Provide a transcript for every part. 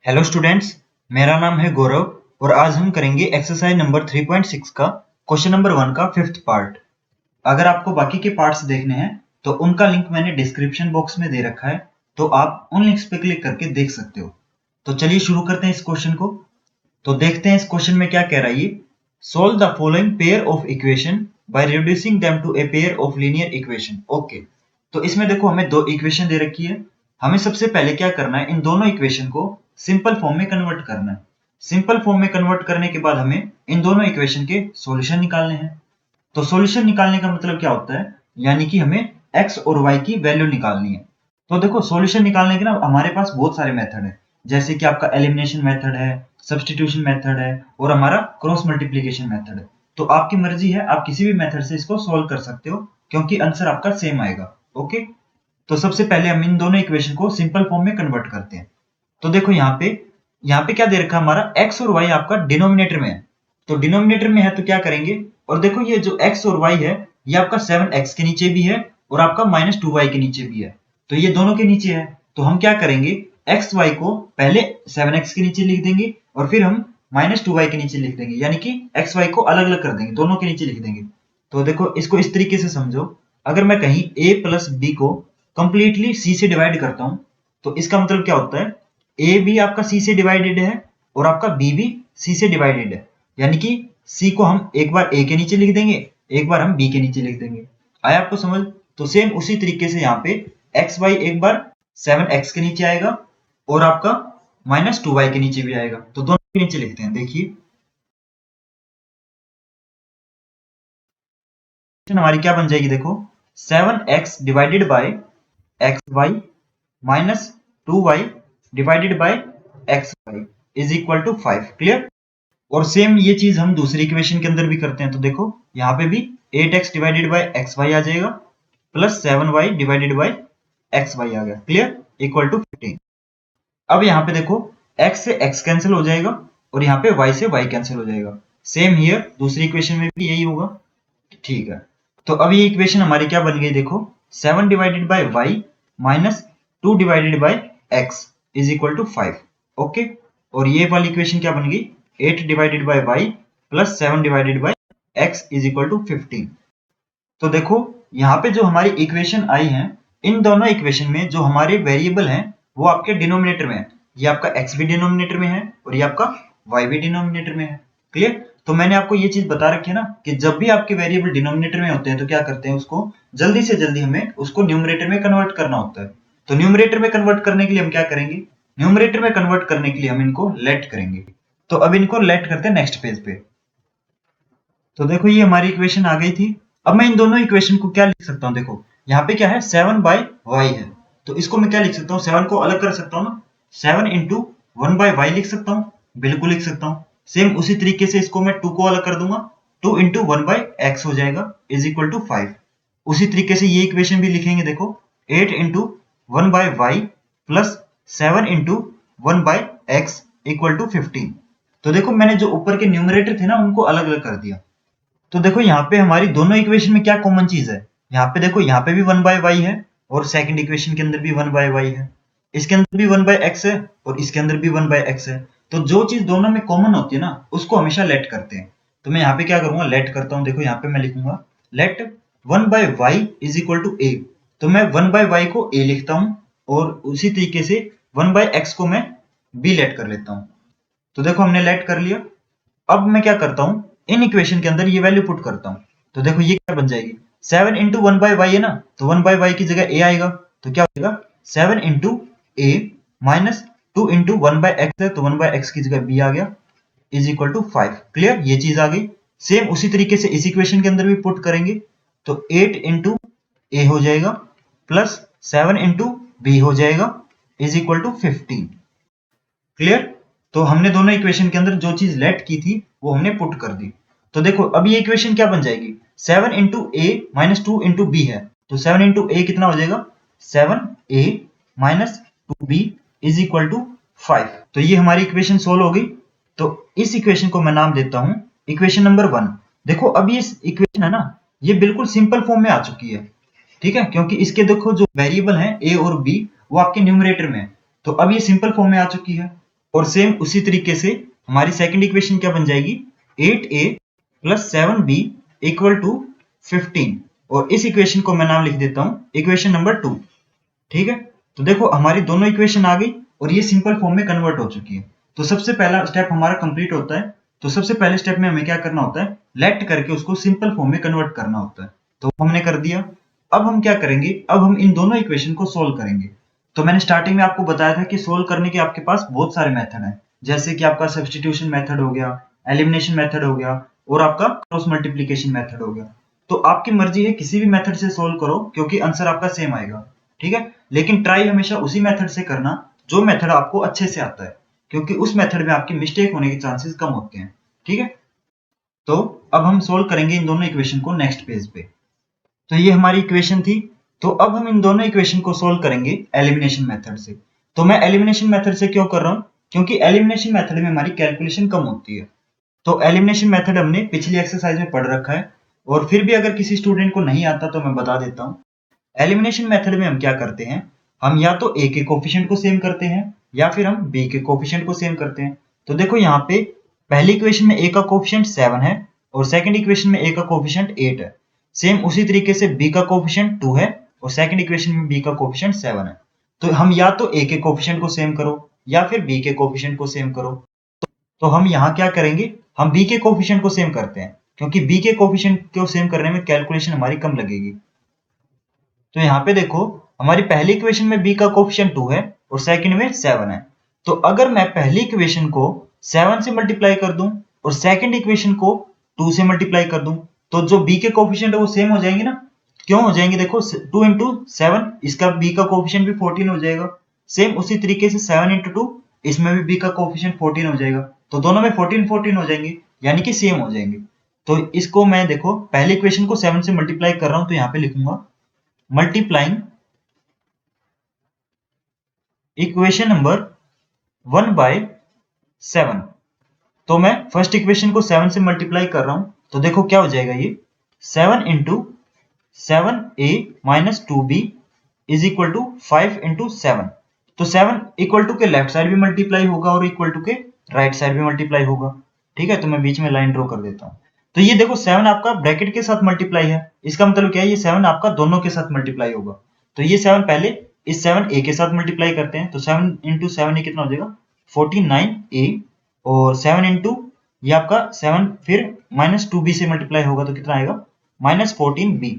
Hello students, मेरा नाम है गौरव और आज हम करेंगे एक्सरसाइज नंबर 3.6 का क्वेश्चन नंबर 1 का फिफ्थ पार्ट। अगर आपको बाकी के पार्ट्स देखने हैं तो उनका लिंक मैंने डिस्क्रिप्शन बॉक्स में दे रखा है, तो आप उन लिंक्स पे क्लिक करके देख सकते हो। तो चलिए शुरू करते हैं इस क्वेश्चन को। तो देखते हैं इस क्वेश्चन में क्या कह रहा है ये। Solve the following pair of equation by reducing them to a pair of linear equation. Okay, तो इसमें देखो हमें दो इक्वेशन दे रखी है। हमें सबसे पहले क्या करना है, इन दोनों इक्वेशन को सिंपल फॉर्म में कन्वर्ट करना है। सिंपल फॉर्म में कन्वर्ट करने के बाद हमें इन दोनों इक्वेशन के सॉल्यूशन निकालने हैं। तो सॉल्यूशन निकालने का मतलब क्या होता है, यानी कि हमें x और y की वैल्यू निकालनी है। तो देखो सॉल्यूशन निकालने के ना हमारे पास बहुत सारे मेथड है, जैसे कि आपका एलिमिनेशन मेथड है, सब्स्टिट्यूशन मेथड है और हमारा क्रॉस मल्टीप्लिकेशन मेथड है। तो आपकी मर्जी है, आप किसी भी मेथड से इसको सॉल्व कर सकते हो क्योंकि आंसर आपका सेम आएगा। ओके, तो सबसे पहले हम इन दोनों इक्वेशन को सिंपल फॉर्म में कन्वर्ट करते हैं। तो देखो यहाँ पे क्या दे रखा है, हमारा x और y आपका डिनोमिनेटर में है। तो डिनोमिनेटर में है तो क्या करेंगे, और देखो ये जो x और y है ये आपका 7x के नीचे भी है और आपका -2y के नीचे भी है। तो ये दोनों के नीचे है, तो हम क्या करेंगे, x y को पहले 7x के नीचे लिख देंगे और फिर हम -2y के नीचे लिख देंगे, यानी कि x y को अलग अलग कर देंगे, दोनों के नीचे लिख देंगे। तो देखो इसको इस तरीके से समझो, अगर मैं कहीं a प्लस b को कंप्लीटली c से डिवाइड करता हूं तो इसका मतलब क्या होता है, a भी आपका c से डिवाइडेड है और आपका b भी c से डिवाइडेड है, यानी कि c को हम एक बार a के नीचे लिख देंगे, एक बार हम b के नीचे लिख देंगे। आया आपको समझ? तो सेम उसी तरीके से यहाँ पे x y एक बार 7x के नीचे आएगा और आपका -2y के नीचे भी आएगा, तो दोनों के नीचे लिखते हैं। देखिए हमारी क्या बन जाएगी, देखो 7x divided by X Y minus 2y divided by X Y is equal to 5। Clear? और सेम ये चीज हम दूसरी इक्वेशन के अंदर भी करते हैं। तो देखो यहाँ पे भी 8x divided by X Y आ जाएगा plus 7y divided by X Y आ गया। क्लियर? Equal to 15। अब यहाँ पे देखो x से x कैंसिल हो जाएगा और यहाँ पे y से y कैंसिल हो जाएगा। सेम हियर दूसरी इक्वेशन में भी यही होगा। ठीक है, तो अब ये इक्वेशन हमारी क्या बन गई, देखो 7 divided by y minus 2 divided by x is equal to 5। Okay, और ये वाली इक्वेशन क्या बन गई, 8 divided by y plus 7 divided by x is equal to 15। तो देखो यहाँ पे जो हमारी इक्वेशन आई है, इन दोनों इक्वेशन में जो हमारे वेरिएबल हैं वो आपके डिनोमिनेटर में है। ये आपका x भी डिनोमिनेटर में है और ये आपका y भी डिनोमिनेटर में है। क्लियर? तो मैंने आपको ये चीज बता रखी है ना कि जब भी आपके वेरिएबल डिनोमिनेटर में होते हैं तो क्या करते हैं, उसको जल्दी से जल्दी हमें उसको न्यूमरेटर में कन्वर्ट करना होता है। तो न्यूमरेटर में कन्वर्ट करने के लिए हम क्या करेंगे, न्यूमरेटर में कन्वर्ट करने के लिए हम इनको लेट करेंगे। तो अब इनको लेट करते हैं नेक्स्ट पेज पे। तो देखो ये हमारी इक्वेशन आ गई थी। अब मैं इन दोनों इक्वेशन को क्या लिख सकता हूँ, देखो यहाँ पे क्या है, 7 बाय y है, तो इसको मैं क्या लिख सकता हूँ, 7 को अलग कर सकता हूँ ना, 7 इंटू 1 बाय y लिख सकता हूँ, बिल्कुल लिख सकता हूँ। सेम उसी तरीके से इसको मैं 2 को अलग कर दूंगा, 2 इंटू 1 बाय x हो जाएगा इज इक्वल टू 5। उसी तरीके से ये इक्वेशन भी लिखेंगे, देखो 8 into 1 by y plus 7 into 1 by x equal to 15। तो देखो मैंने जो ऊपर के न्यूमरेटर थे ना उनको अलग अलग कर दिया। तो देखो यहाँ पे हमारी दोनों इक्वेशन में क्या कॉमन चीज है, यहाँ पे देखो यहाँ पे भी 1 बाय y है और सेकंड इक्वेशन के अंदर भी 1 बाय y है, इसके अंदर भी 1 बाय x है और इसके अंदर भी 1 बाय x है। तो जो चीज दोनों में कॉमन होती है ना उसको हमेशा लेट करते हैं। तो मैं यहाँ पे क्या करूंगा, लेट करता हूँ। देखो यहाँ पे मैं लिखूंगा let 1 by y is equal to a। तो मैं 1 बाय y को a लिखता हूँ और उसी तरीके से 1 बाय x को मैं b लेट कर लेता हूँ। तो देखो हमने लेट कर लिया। अब मैं क्या करता हूँ, इन इक्वेशन के अंदर ये वैल्यू पुट करता हूँ। तो देखो ये क्या बन जाएगी, 7 इंटू 1 बाय वाई है ना, तो 1 बाय वाई की जगह a आएगा, तो क्या हो जाएगा 7 इंटू ए माइनस 2 इंटू 1 बाय एक्स है, तो 1 बाय एक्स की जगह b आ गया इज इक्वल टू 5। क्लियर? ये चीज आ गई। सेम उसी तरीके से इस इक्वेशन के अंदर भी पुट करेंगे, तो 8 इंटू ए हो जाएगा प्लस 7 इंटू बी हो जाएगा इज इक्वल टू 15। क्लियर? तो हमने दोनों इक्वेशन के अंदर जो चीज लेट की थी वो हमने पुट कर दी। तो देखो अब ये इक्वेशन क्या बन जाएगी, 7 इंटू ए माइनस 2 इंटू बी है, तो 7 इंटू ए कितना हो जाएगा, 7a minus 2b is equal to 5। तो ये हमारी इक्वेशन सोल्व हो गई। तो इस इक्वेशन को मैं नाम देता हूं इक्वेशन नंबर 1। देखो अब ये इक्वेशन है ना, ये बिल्कुल सिंपल फॉर्म में आ चुकी है। ठीक है, क्योंकि इसके देखो जो वेरिएबल हैं a और b वो आपके न्यूमरेटर में है, तो अब ये सिंपल फॉर्म में आ चुकी है। और सेम उसी तरीके से हमारी सेकंड इक्वेशन क्या बन जाएगी, 8a plus 7b equal to 15, और इस इक्वेशन को मैं नाम लिख देता हूं इक्वेशन नंबर 2। ठीक है, तो देखो हमारी दोनों इक्वेशन आ गई और ये सिंपल फॉर्म में कन्वर्ट हो चुकी है। तो सबसे पहला स्टेप हमारा कंप्लीट होता है। तो सबसे पहले स्टेप में हमें क्या करना होता है, लेट करके उसको सिंपल फॉर्म में कन्वर्ट करना होता है। तो हमने कर दिया। अब हम क्या करेंगे, अब हम इन दोनों इक्वेशन को सोल्व करेंगे। तो मैंने स्टार्टिंग में आपको बताया था कि सोल्व करने के आपके पास बहुत सारे मेथड हैं, जैसे कि आपका सब्स्टिट्यूशन मेथड हो गया, एलिमिनेशन मेथड हो गया, और आपका क्रॉस मल्टीप्लीकेशन मेथड हो गया। तो आपकी मर्जी है, किसी भी मेथड से सोल्व करो क्योंकि आंसर आपका सेम आएगा। ठीक है, लेकिन ट्राई हमेशा उसी मेथड से करना जो मेथड आपको अच्छे से आता है, क्योंकि उस मेथड में आपकी मिस्टेक होने के चांसेस कम होते हैं। ठीक है, तो अब हम सोल्व करेंगे इन दोनों इक्वेशन को नेक्स्ट पेज पे। तो ये हमारी इक्वेशन थी। तो अब हम इन दोनों इक्वेशन को सोल्व करेंगे एलिमिनेशन मेथड से। तो मैं एलिमिनेशन मेथड से क्यों कर रहा हूं, क्योंकि एलिमिनेशन मेथड में हमारी कैलकुलेशन कम होती है। तो एलिमिनेशन मेथड हमने पिछली एक्सरसाइज में पढ़ रखा है, और फिर भी अगर किसी स्टूडेंट को नहीं आता तो मैं बता देता हूं। एलिमिनेशन मेथड में हम क्या करते हैं, हम या तो ए के कोफिशिएंट को सेम करते हैं या फिर हम बी के कोफिशिएंट को सेम करते हैं। तो देखो यहाँ पे पहली इक्वेशन में ए का कोफिशिएंट 7 है और सेकंड इक्वेशन में ए का कोफिशिएंट 8 है। सेम उसी तरीके से बी का कोफिशिएंट 2 है और सेकंड इक्वेशन में बी का कोफिशिएंट 7 है। तो हम या तो ए के कोफिशिएंट को सेम करो या फिर बी के कोफिशिएंट को सेम करो। तो हम यहाँ क्या करेंगे, हम बी के कोफिशिएंट को सेम करते हैं, क्योंकि बी के कोफिशिएंट को सेम करने में कैलकुलेशन हमारी कम लगेगी। तो यहाँ पे देखो हमारी पहली इक्वेशन में b का कोफिशिएंट 2 है और सेकंड में 7 है। तो अगर मैं पहली इक्वेशन को 7 से मल्टीप्लाई कर दूं और सेकंड इक्वेशन को 2 से मल्टीप्लाई कर दूं, तो जो b के कोफिशिएंट है वो सेम हो जाएंगे ना। क्यों हो जाएंगे, देखो 2 इंटू 7, इसका b का कोफिशिएंट भी 14 हो जाएगा। सेम उसी तरीके से 7 इंटू 2, इसमें भी b का कोफिशिएंट 14 हो जाएगा। तो दोनों में 14 हो जाएंगे, यानी कि सेम हो जाएंगे। तो इसको मैं देखो पहली इक्वेशन को 7 से मल्टीप्लाई कर रहा हूं, तो यहाँ पे लिखूंगा मल्टीप्लाइंग इक्वेशन नंबर 1 बाय 7। तो मैं फर्स्ट इक्वेशन को 7 से मल्टीप्लाई कर रहा हूं, तो देखो क्या हो जाएगा, ये 7 into 7a minus 2b is equal to 5 into 7। तो 7 इक्वल टू के लेफ्ट साइड भी मल्टीप्लाई होगा और इक्वल टू के राइट साइड भी मल्टीप्लाई होगा। ठीक है, तो मैं बीच में लाइन ड्रॉ कर देता हूं। तो ये देखो 7 आपका ब्रैकेट के साथ मल्टीप्लाई है, इसका मतलब क्या है, ये 7 आपका दोनों के साथ मल्टीप्लाई होगा। तो ये 7 पहले इस 7a के साथ मल्टीप्लाई करते हैं, तो 7 इंटू 7 ये कितना हो जाएगा 49a, और 7 इंटू ये आपका 7 फिर माइनस 2b से मल्टीप्लाई होगा तो कितना आएगा minus 14b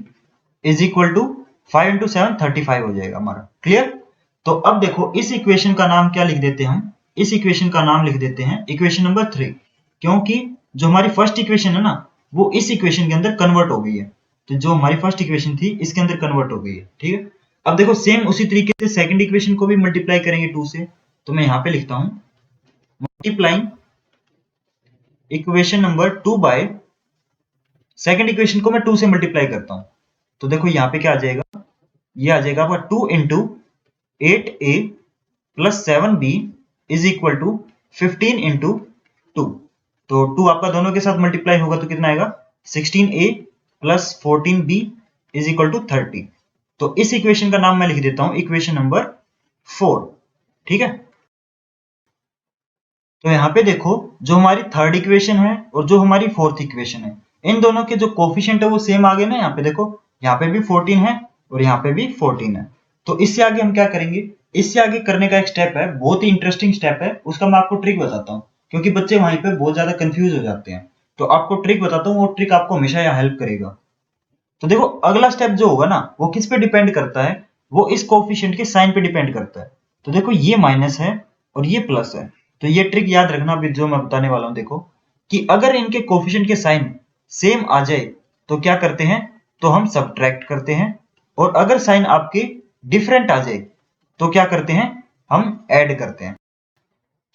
is equal to 5 into 7 35 हो जाएगा हमारा। क्लियर। तो अब देखो इस इक्वेशन का नाम क्या लिख देते हैं हम, इस इक्वेशन का नाम लिख देते हैं इक्वेशन नंबर 3, क्योंकि जो हमारी फर्स्ट इक्वेशन है ना वो इस इक्वेशन के अंदर कन्वर्ट हो गई है। तो जो हमारी फर्स्ट इक्वेशन थी इसके अंदर कन्वर्ट हो गई है। ठीक है, अब देखो सेम उसी तरीके से सेकंड इक्वेशन को भी मल्टीप्लाई करेंगे 2 से। तो मैं यहां पे लिखता हूं multiplying equation number 2 by second equation को मैं 2 से मल्टीप्लाई करता हूं। तो देखो यहां पे क्या आ जाएगा, ये आ जाएगा आपका 2 into 8a plus 7b is equal to 15 into 2। तो 2 आपका दोनों के साथ मल्टीप्लाई होगा तो कितना आएगा 16a plus 14b is equal to 30। तो इस इक्वेशन का नाम मैं लिख देता हूं इक्वेशन नंबर 4। ठीक है, तो यहां पे देखो जो हमारी थर्ड इक्वेशन है और जो हमारी फोर्थ इक्वेशन है, इन दोनों के जो कोफिशिएंट है वो सेम आ गए ना। यहाँ पे देखो यहाँ पे भी 14 है और यहाँ पे भी 14 है। तो इससे आगे हम क्या करेंगे, इससे आगे करने का एक स्टेप है, बहुत ही इंटरेस्टिंग स्टेप है, उसका मैं आपको ट्रिक बताता हूँ, क्योंकि बच्चे वहीं पे बहुत ज्यादा कंफ्यूज हो जाते हैं। तो आपको ट्रिक बताता हूँ, वो ट्रिक आपको हमेशा यहाँ हेल्प करेगा। तो देखो अगला स्टेप जो होगा ना वो किस पे डिपेंड करता है, वो इस कोफिशिएंट के साइन पे डिपेंड करता है। तो देखो ये माइनस है और ये प्लस है। तो ये ट्रिक याद रखना अभी जो मैं बताने वाला हूं। देखो कि अगर इनके कोफिशिएंट के साइन सेम आ जाए तो क्या करते हैं, तो हम सब्ट्रैक्ट करते हैं, और अगर साइन आपके डिफरेंट आ जाए तो क्या करते हैं, हम ऐड करते हैं।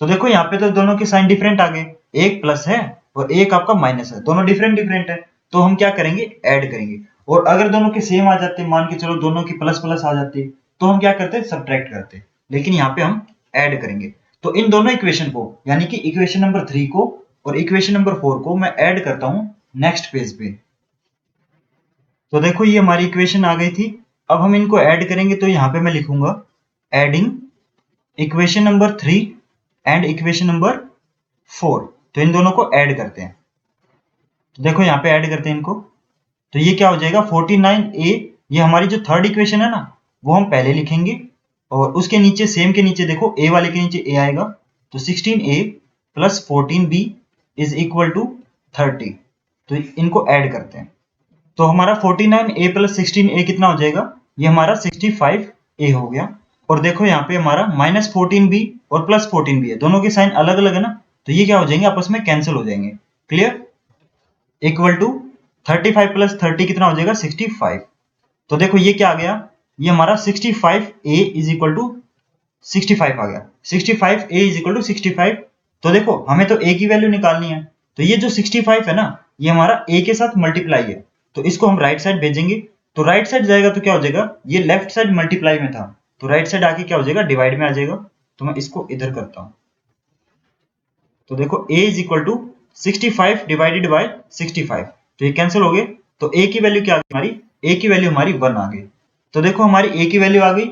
तो देखो यहाँ पे तो दोनों के साइन डिफरेंट आ गए, एक प्लस है और एक आपका माइनस है, दोनों डिफरेंट डिफरेंट है। तो हम क्या करेंगे, ऐड करेंगे। और अगर दोनों के सेम आ जाते, मान के चलो दोनों की प्लस प्लस आ जाती, तो हम क्या करते हैं, सब्ट्रैक्ट करते। लेकिन यहाँ पे हम ऐड करेंगे। तो इन दोनों इक्वेशन को, यानी कि इक्वेशन नंबर 3 को और इक्वेशन नंबर 4 को मैं ऐड करता हूं नेक्स्ट पेज पे। तो देखो ये हमारी इक्वेशन आ गई थी। अब हम इनको ऐड करेंगे, तो यहाँ पे मैं लिखूंगा adding equation number 3 and equation number 4। तो इन दोनों को ऐड करते हैं। तो देखो यहाँ पे ऐड करते हैं इनको, तो ये क्या हो जाएगा 49a। ये हमारी जो थर्ड इक्वेशन है ना वो हम पहले लिखेंगे, और उसके नीचे सेम के नीचे देखो a वाले के नीचे a आएगा, तो 16a plus 14b is equal to 30। तो इनको ऐड करते हैं, तो हमारा 49a प्लस 16a कितना हो जाएगा, ये हमारा 65a हो गया। और देखो यहाँ पे हमारा माइनस 14b और प्लस 14b है, दोनों के साइन अलग अलग है ना, तो ये क्या हो जाएंगे, आपस में कैंसिल हो जाएंगे। क्लियर? इक्वल टू 35 प्लस 30 कितना हो जाएगा 65। तो देखो ये क्या आ गया, ये हमारा 65a इज इक्वल टू 65 आ गया। 65a is equal to 65। तो देखो हमें तो a की वैल्यू निकालनी है, तो ये जो 65 है ना ये हमारा a के साथ मल्टीप्लाई है, तो इसको हम राइट साइड भेजेंगे। तो राइट साइड जाएगा तो क्या हो जाएगा, ये लेफ्ट साइड मल्टीप्लाई में था, तो राइट साइड आके क्या हो जाएगा, डिवाइड में आ जाएगा। तो मैं इसको इधर करता हूं, तो देखो a is equal to 65 divided by 65, तो ये कैंसिल हो गए। तो a की वैल्यू क्या आ गई हमारी, a की वैल्यू हमारी 1 आ गई। तो देखो हमारी a की वैल्यू आ गई।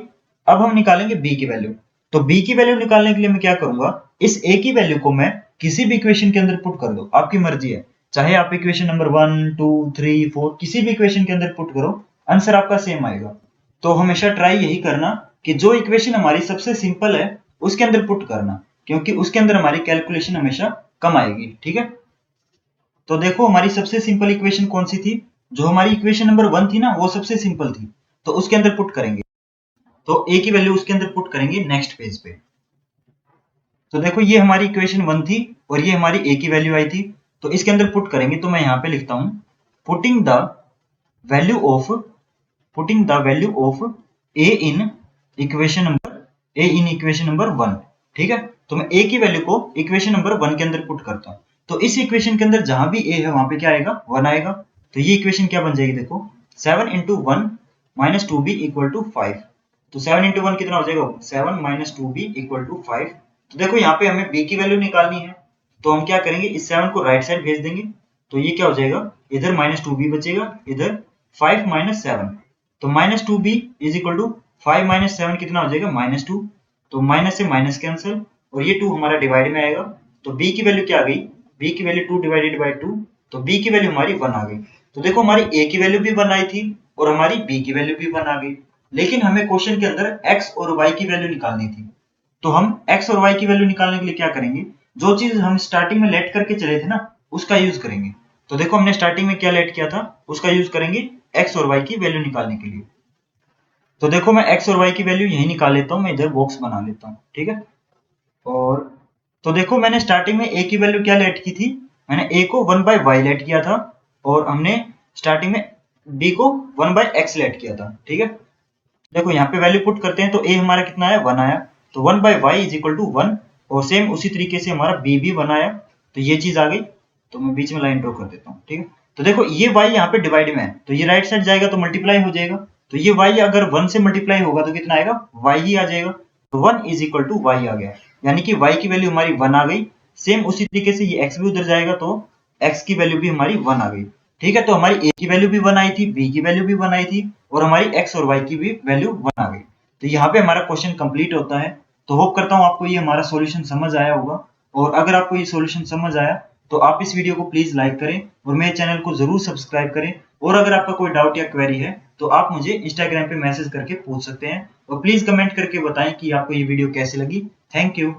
अब हम निकालेंगे b की वैल्यू। तो b की वैल्यू निकालने के लिए मैं क्या करूंगा, इस a की वैल्यू को मैं किसी भी इक्वेशन के अंदर पुट कर दो, आपकी मर्जी है, चाहे आप इक्वेशन नंबर 1 2 3 4 किसी भी इक्वेशन के अंदर पुट करो, आंसर आपका सेम आएगा। तो हमेशा ट्राई यही करना कि जो इक्वेशन हमारी सबसे सिंपल है उसके अंदर पुट करना, क्योंकि उसके अंदर हमारी कैलकुलेशन हमेशा कम आएगी। ठीक है, तो देखो हमारी सबसे सिंपल इक्वेशन कौन सी थी, जो हमारी इक्वेशन नंबर 1 थी ना वो सबसे सिंपल थी, तो उसके अंदर पुट करेंगे। तो a की वैल्यू उसके अंदर पुट करेंगे नेक्स्ट पेज पे। तो देखो ये हमारी इक्वेशन 1 थी और ये हमारी a की वैल्यू आई थी, तो इसके अंदर पुट करेंगे। तो मैं यहाँ पे लिखता हूं putting the value of a in equation number 1। ठीक है, तो मैं a की वैल्यू को इक्वेशन नंबर 1 के अंदर पुट करता हूं। तो इस इक्वेशन के अंदर जहां भी a है वहां पे क्या आएगा, 1 आएगा। तो ये इक्वेशन क्या बन जाएगी, देखो 7 into 1 minus 2b equal to 5। तो 7 इंटू 1 कितना हो जाएगा, 7 माइनस 2b इक्वल टू 5। तो देखो यहाँ पे हमें b की वैल्यू निकालनी है, तो हम क्या करेंगे, इस 7 को राइट साइड भेज देंगे। तो ये क्या हो जाएगा, इधर माइनस 2b बचेगा, इधर 5 माइनस 7। तो minus 2b is equal to 5 minus 7 कितना हो जाएगा, माइनस 2। तो माइनस से माइनस कैंसिल, और ये 2 हमारा डिवाइड में आएगा। तो b की वैल्यू क्या आ गई, b की वैल्यू 2 डिवाइडेड बाय 2, तो b की वैल्यू हमारी 1 आ गई। तो देखो हमारी a की वैल्यू भी 1 आई थी और हमारी b की वैल्यू भी 1 आ गई, लेकिन हमें क्वेश्चन के अंदर x और y की वैल्यू निकालनी थी। तो हम x और y की वैल्यू निकालने के लिए क्या करेंगे, जो चीज हम स्टार्टिंग में लेट करके चले थे ना उसका यूज करेंगे। तो देखो हमने स्टार्टिंग में क्या लेट किया था, उसका यूज करेंगे x और y की वैल्यू निकालने के लिए। तो देखो मैं x और y की वैल्यू यही निकाल लेता हूं, मैं इधर बॉक्स बना लेता हूं। ठीक है, और तो देखो मैंने स्टार्टिंग में a की वैल्यू क्या लेट की थी, मैंने a को 1 बाय y लेट किया था, और हमने स्टार्टिंग में b को 1 बाय x लेट किया था। ठीक है, देखो यहाँ पे वैल्यू पुट करते हैं, तो a हमारा कितना आया, 1 आया। तो 1 by y is equal to 1, और सेम उसी तरीके से हमारा b भी 1 आया, तो ये चीज आ गई। तो मैं बीच में लाइन ड्रॉ कर देता हूँ। ठीक है, तो देखो ये y यहाँ पे डिवाइड में है, तो ये राइट साइड जाएगा तो मल्टीप्लाई हो जाएगा। तो ये y अगर 1 से मल्टीप्लाई होगा तो कितना आएगा, y ही आ जाएगा। तो 1 इज इक्वल टू y आ गया, यानी कि y की वैल्यू हमारी 1 आ गई। सेम उसी तरीके से ये x भी उधर जाएगा तो x की वैल्यू भी हमारी 1 आ गई। ठीक है, तो हमारी a की वैल्यू भी 1 आई थी, b की वैल्यू भी 1 आई थी, और हमारी x और y की भी वैल्यू 1 आ गई। तो यहाँ पे हमारा क्वेश्चन कंप्लीट होता है। तो होप करता हूँ आपको ये हमारा सॉल्यूशन समझ आया होगा, और अगर आपको ये सॉल्यूशन समझ आया तो आप इस वीडियो को प्लीज लाइक करें और मेरे चैनल को जरूर सब्सक्राइब करें। और अगर आपका कोई डाउट या क्वेरी है तो आप मुझे इंस्टाग्राम पे मैसेज करके पूछ सकते हैं, और प्लीज कमेंट करके बताएं कि आपको ये वीडियो कैसी लगी। Thank you.